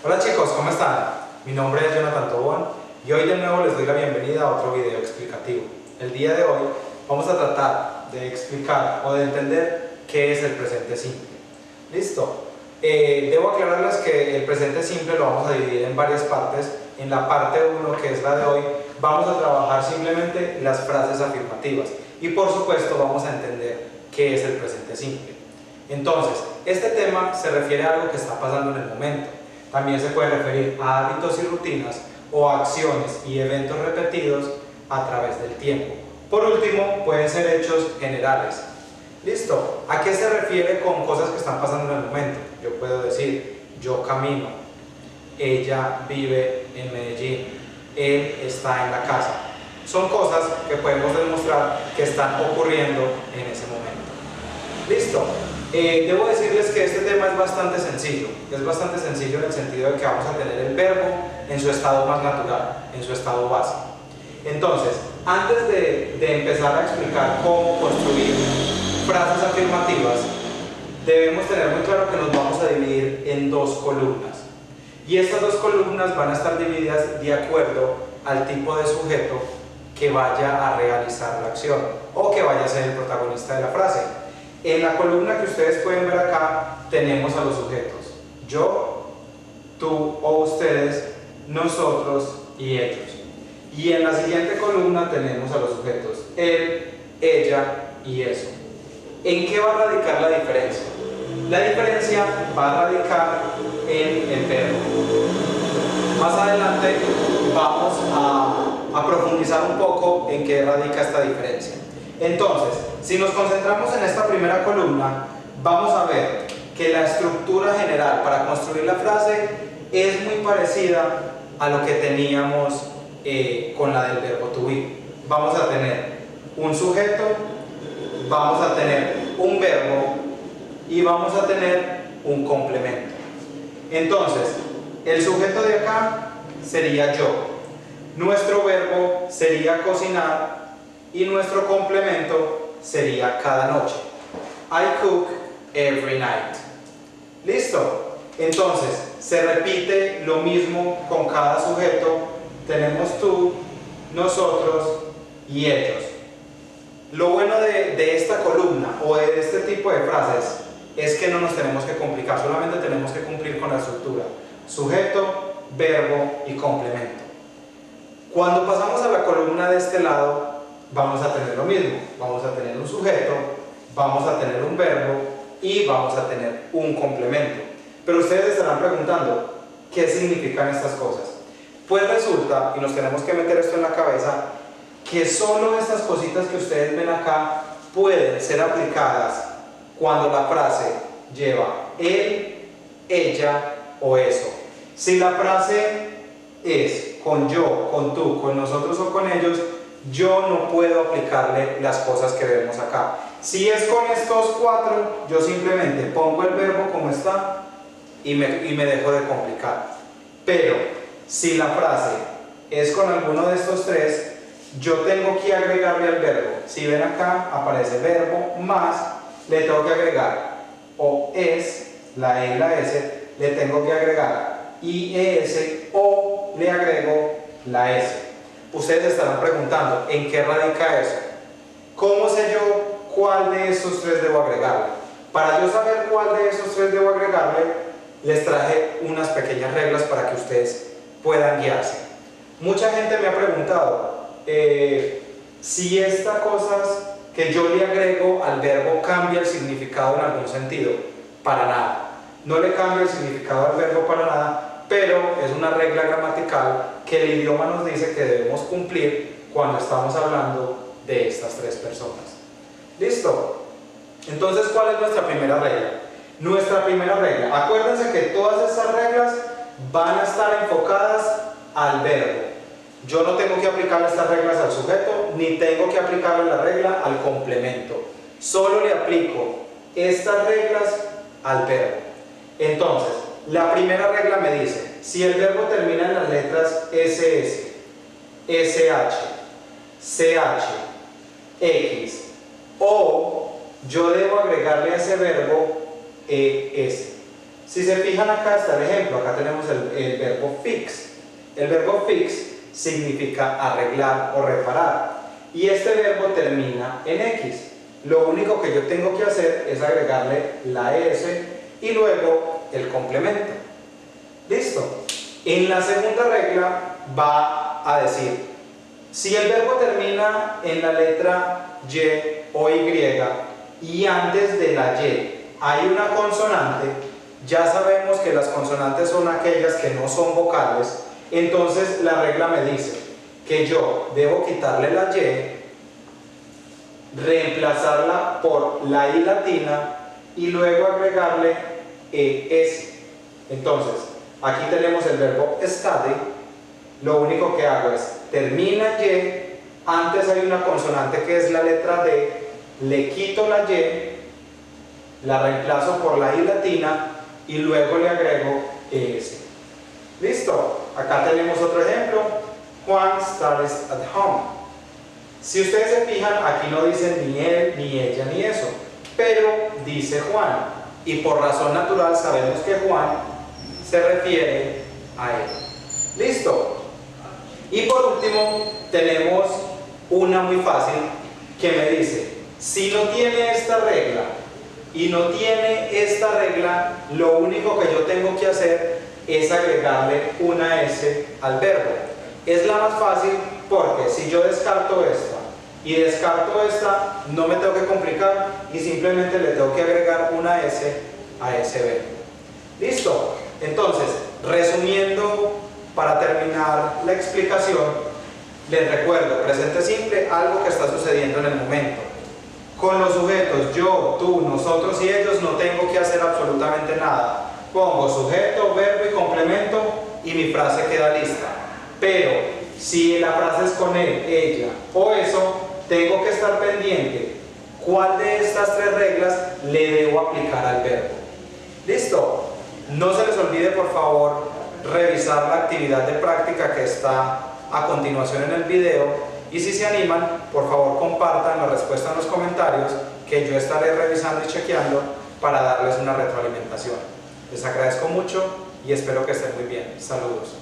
Hola chicos, ¿cómo están? Mi nombre es Jonathan Tobón y hoy de nuevo les doy la bienvenida a otro video explicativo. El día de hoy vamos a tratar de explicar o de entender qué es el presente simple. ¿Listo? Debo aclararles que el presente simple lo vamos a dividir en varias partes. En la parte 1, que es la de hoy, vamos a trabajar simplemente las frases afirmativas y por supuesto vamos a entender qué es el presente simple. Entonces, este tema se refiere a algo que está pasando en el momento. También se puede referir a hábitos y rutinas o acciones y eventos repetidos a través del tiempo. Por último, pueden ser hechos generales. ¿Listo? ¿A qué se refiere con cosas que están pasando en el momento? Yo puedo decir, yo camino, ella vive en Medellín, él está en la casa. Son cosas que podemos demostrar que están ocurriendo en ese momento. ¿Listo? Debo decirles que este tema es bastante sencillo en el sentido de que vamos a tener el verbo en su estado más natural, en su estado base. Entonces, antes de empezar a explicar cómo construir frases afirmativas, debemos tener muy claro que nos vamos a dividir en dos columnas. Y estas dos columnas van a estar divididas de acuerdo al tipo de sujeto que vaya a realizar la acción o que vaya a ser el protagonista de la frase. En la columna que ustedes pueden ver acá tenemos a los sujetos: yo, tú o ustedes, nosotros y ellos. Y en la siguiente columna tenemos a los sujetos: él, ella y eso. ¿En qué va a radicar la diferencia? La diferencia va a radicar en el verbo. Más adelante vamos a profundizar un poco en qué radica esta diferencia. Entonces, si nos concentramos en esta primera columna, vamos a ver que la estructura general para construir la frase es muy parecida a lo que teníamos con la del verbo to be. Vamos a tener un sujeto, vamos a tener un verbo y vamos a tener un complemento. Entonces, el sujeto de acá sería yo, nuestro verbo sería cocinar y nuestro complemento sería cada noche. I cook every night. ¿Listo? Entonces, se repite lo mismo con cada sujeto. Tenemos tú, nosotros y ellos. Lo bueno de esta columna o de este tipo de frases es que no nos tenemos que complicar, solamente tenemos que cumplir con la estructura: sujeto, verbo y complemento. Cuando pasamos a la columna de este lado, vamos a tener lo mismo. Vamos a tener un sujeto, vamos a tener un verbo y vamos a tener un complemento. Pero ustedes estarán preguntando, ¿qué significan estas cosas? Pues resulta, y nos tenemos que meter esto en la cabeza, que solo estas cositas que ustedes ven acá pueden ser aplicadas cuando la frase lleva él, ella o eso. Si la frase es con yo, con tú, con nosotros o con ellos, yo no puedo aplicarle las cosas que vemos acá. Si es con estos cuatro, yo simplemente pongo el verbo como está y me dejo de complicar. Pero si la frase es con alguno de estos tres, yo tengo que agregarle al verbo. Si ven acá, aparece verbo más, le tengo que agregar o es, la E y la S, le tengo que agregar IES o le agrego la S. Ustedes estarán preguntando, ¿en qué radica eso? ¿Cómo sé yo cuál de esos tres debo agregarle? Para yo saber cuál de esos tres debo agregarle, les traje unas pequeñas reglas para que ustedes puedan guiarse. Mucha gente me ha preguntado si estas cosas que yo le agrego al verbo cambia el significado en algún sentido. Para nada. No le cambia el significado al verbo para nada, pero es una regla gramatical que el idioma nos dice que debemos cumplir cuando estamos hablando de estas tres personas. ¿Listo? Entonces, ¿cuál es nuestra primera regla? Nuestra primera regla, acuérdense que todas estas reglas van a estar enfocadas al verbo. Yo no tengo que aplicar estas reglas al sujeto, ni tengo que aplicarle la regla al complemento. Solo le aplico estas reglas al verbo. Entonces, la primera regla me dice, si el verbo termina en las letras SS, SH, CH, X, o yo debo agregarle a ese verbo ES. Si se fijan acá está el ejemplo, acá tenemos el verbo fix. El verbo fix significa arreglar o reparar y este verbo termina en X. Lo único que yo tengo que hacer es agregarle la S y luego el complemento. ¿Listo? En la segunda regla va a decir, si el verbo termina en la letra Y o Y y antes de la Y hay una consonante, ya sabemos que las consonantes son aquellas que no son vocales, entonces la regla me dice que yo debo quitarle la Y, reemplazarla por la I latina y luego agregarle ES. Entonces, aquí tenemos el verbo study, lo único que hago es, termina Y, antes hay una consonante que es la letra D, le quito la Y, la reemplazo por la I latina y luego le agrego ES. ¿Listo? Acá tenemos otro ejemplo, Juan studies at home. Si ustedes se fijan, aquí no dice ni él, ni ella, ni eso, pero dice Juan, y por razón natural sabemos que Juan se refiere a él. ¿Listo? Y por último, tenemos una muy fácil que me dice, si no tiene esta regla y no tiene esta regla, lo único que yo tengo que hacer es agregarle una S al verbo. Es la más fácil porque si yo descarto esta y descarto esta, no me tengo que complicar y simplemente le tengo que agregar una S a ese verbo. ¿Listo? Entonces, resumiendo, para terminar la explicación, les recuerdo, presente simple, algo que está sucediendo en el momento. Con los sujetos yo, tú, nosotros y ellos no tengo que hacer absolutamente nada. Pongo sujeto, verbo y complemento y mi frase queda lista. Pero si la frase es con él, ella o eso, tengo que estar pendiente cuál de estas tres reglas le debo aplicar al verbo. ¿Listo? No se les olvide, por favor, revisar la actividad de práctica que está a continuación en el video y si se animan, por favor compartan la respuesta en los comentarios que yo estaré revisando y chequeando para darles una retroalimentación. Les agradezco mucho y espero que estén muy bien. Saludos.